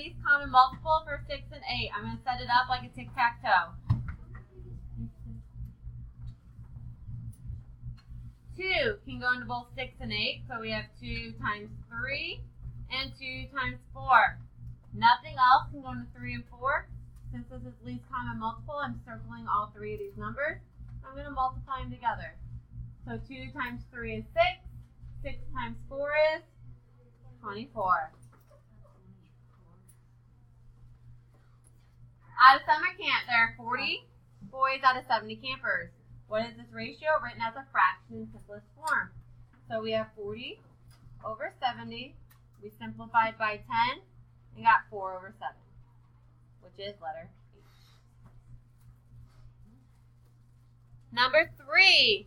least common multiple for 6 and 8? I'm going to set it up like a tic-tac-toe. 2 can go into both 6 and 8, so we have 2 times 3 and 2 times 4. Nothing else can go into 3 and 4. Since this is least common multiple, I'm circling all 3 of these numbers. I'm going to multiply them together. So 2 times 3 is 6. 6 times 4 is 24. At a summer camp, there are 40 boys out of 70 campers. What is this ratio? Written as a fraction in simplest form. So we have 40 over 70. We simplified by 10 and got 4 over 7, which is letter H. Number 3.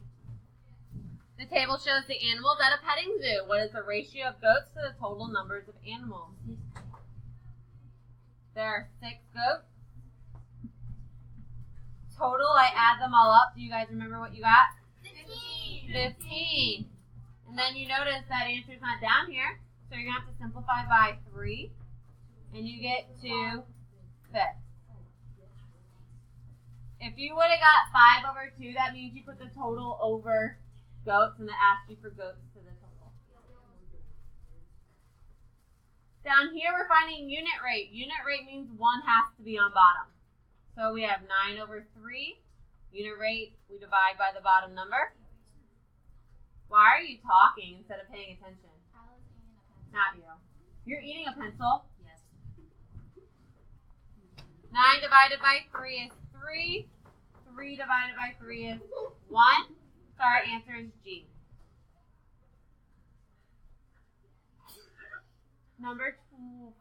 The table shows the animals at a petting zoo. What is the ratio of goats to the total numbers of animals? There are 6 goats. Total, I add them all up. Do you guys remember what you got? 15. And then you notice that answer's not down here. So you're going to have to simplify by 3. And you get 2 fifths. If you would have got 5 over 2, that means you put the total over goats, and it asked you for goats to the total. Down here, we're finding unit rate. Unit rate means 1 has to be on bottom. So we have 9 over 3. Unit rate, we divide by the bottom number. Why are you talking instead of paying attention? Not you. You're eating a pencil. Yes. 9 divided by 3 is 3. 3 divided by 3 is 1. So our answer is G. Number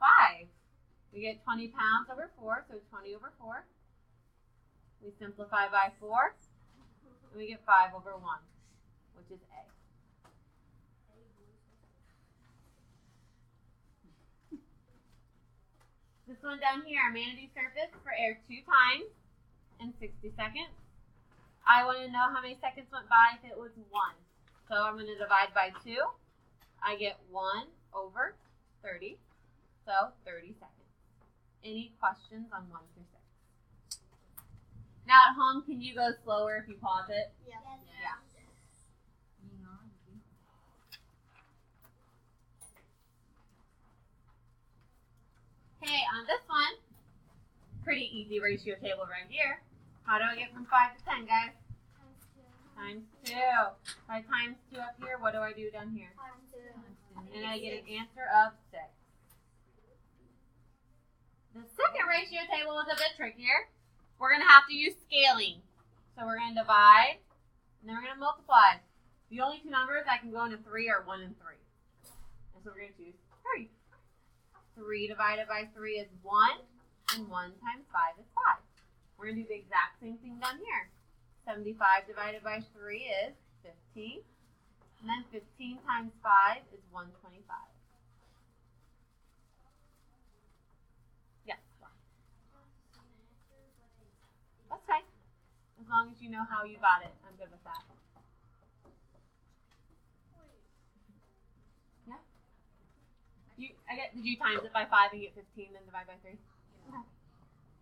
5. We get 20 pounds over 4, so 20 over 4. We simplify by 4, and we get 5 over 1, which is A. This one down here, manatee surface for air 2 times in 60 seconds. I want to know how many seconds went by if it was 1. So I'm going to divide by 2. I get 1 over 30, so 30 seconds. Any questions on 1 through 6? Now at home, can you go slower if you pause it? Yes. Yeah. Okay, on this one, pretty easy ratio table right here. How do I get from 5 to 10, guys? Times 2. If I times 2 up here, what do I do down here? And I get an answer of 6. The second ratio table is a bit trickier. We're going to have to use scaling. So we're going to divide, and then we're going to multiply. The only 2 numbers that can go into 3 are 1 and 3. And so we're going to choose 3. 3 divided by 3 is 1, and 1 times 5 is 5. We're going to do the exact same thing down here. 75 divided by 3 is 15. And then 15 times 5 is 125. Yes. That's fine. As long as you know how you got it, I'm good with that. Yeah? Did you times it by 5 and get 15, then divide by 3? Okay.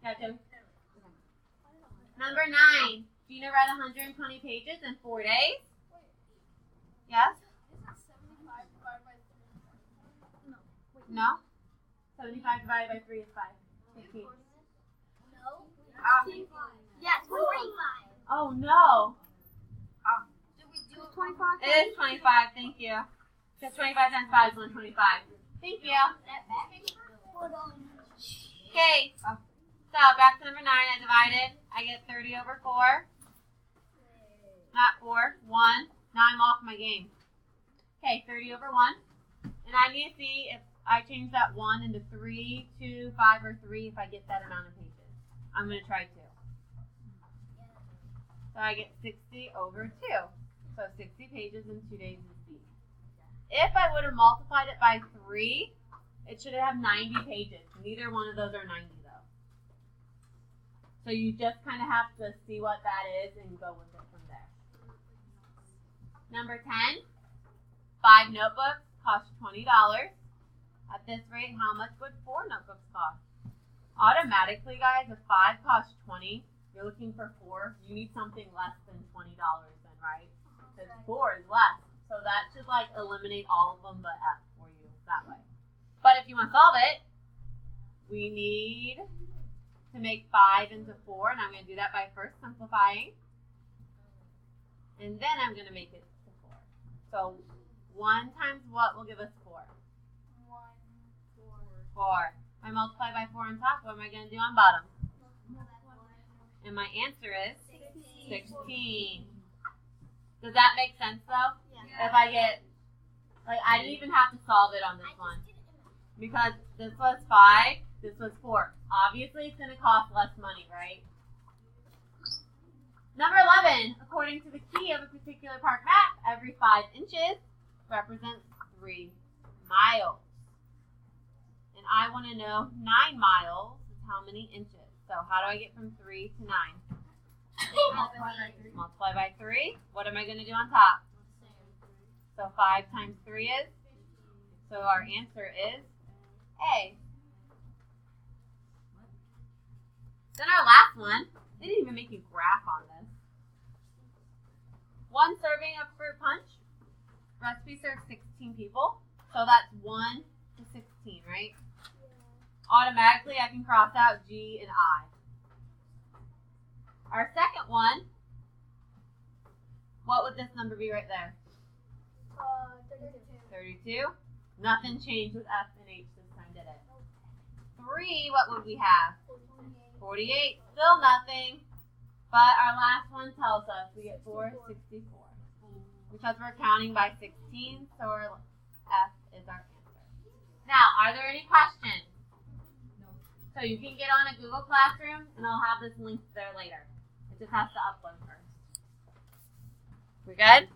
Yeah, Jim? Okay. Number 9. Gina read 120 pages in 4 days. Yes? No? 75 divided by 3 is 5. 15. No. Yes, 25. Oh, no. Did we do 25? It is 25. Thank you. Because 25 times 5 is 125. Thank you. Okay. So, back to number 9. I divided. I get 30 over 4. Not 4. 1. Now I'm off my game. Okay, 30 over 1. And I need to see if I change that 1 into 3, 2, 5, or 3 if I get that amount of pages. I'm going to try 2. So I get 60 over 2. So 60 pages in 2 days is B. If I would have multiplied it by 3, it should have 90 pages. Neither one of those are 90 though. So you just kind of have to see what that is and go with it from there. Number 10, 5 notebooks cost $20. At this rate, how much would 4 notebooks cost? Automatically, guys, if 5 costs 20, you're looking for 4, you need something less than $20 then, right? Because 4 is less. So that should like eliminate all of them but F for you that way. But if you want to solve it, we need to make 5 into 4, and I'm going to do that by first simplifying. And then I'm going to make it to 4. So 1 times what will give us 4? 4. I multiply by 4 on top. What am I going to do on bottom? And my answer is 16. Does that make sense though? Yeah. If I get, like, I didn't even have to solve it on this one. Because this was 5, this was 4. Obviously, it's going to cost less money, right? Number 11, according to the key of a particular park map, every 5 inches represents 3 miles. And I want to know 9 miles is how many inches. So how do I get from 3 to 9? Multiply by 3. What am I going to do on top? So 5 times 3 is? So our answer is A. Then our last one, they didn't even make a graph on this. 1 serving of fruit punch. Recipe serves 16 people. So that's 1 to 16, right? Automatically, I can cross out G and I. Our second one, what would this number be right there? 32. Nothing changed with F and H this time, did it? 3, what would we have? 48. Still nothing. But our last one tells us we get 464. Because we're counting by 16, so our F is our answer. Now, are there any questions? So you can get on a Google Classroom, and I'll have this linked there later. It just has to upload first. We good?